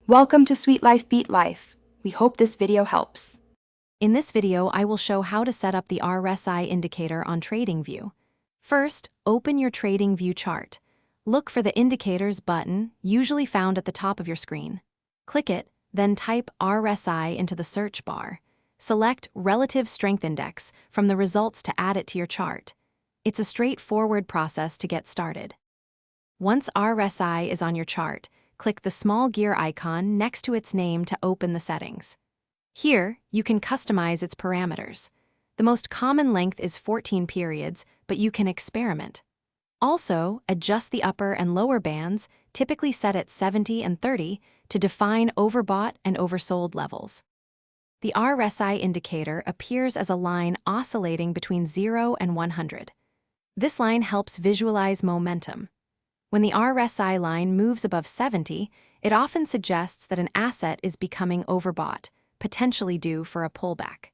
Welcome to Sweet Life Beat Life. We hope this video helps. In this video, I will show how to set up the RSI indicator on TradingView. First, open your TradingView chart. Look for the Indicators button, usually found at the top of your screen. Click it, then type RSI into the search bar. Select Relative Strength Index from the results to add it to your chart. It's a straightforward process to get started. Once RSI is on your chart, click the small gear icon next to its name to open the settings. Here, you can customize its parameters. The most common length is 14 periods, but you can experiment. Also, adjust the upper and lower bands, typically set at 70 and 30, to define overbought and oversold levels. The RSI indicator appears as a line oscillating between 0 and 100. This line helps visualize momentum. When the RSI line moves above 70, it often suggests that an asset is becoming overbought, potentially due for a pullback.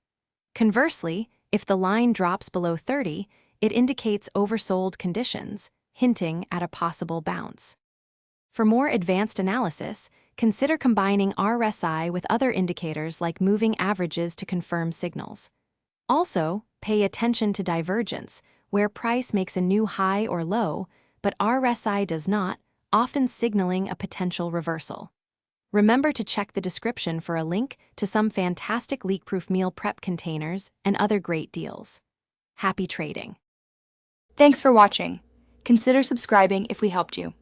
Conversely, if the line drops below 30, it indicates oversold conditions, hinting at a possible bounce. For more advanced analysis, consider combining RSI with other indicators like moving averages to confirm signals. Also, pay attention to divergence, where price makes a new high or low, but RSI does not, often signaling a potential reversal. Remember to check the description for a link to some fantastic leak-proof meal prep containers and other great deals. Happy trading! Thanks for watching. Consider subscribing if we helped you.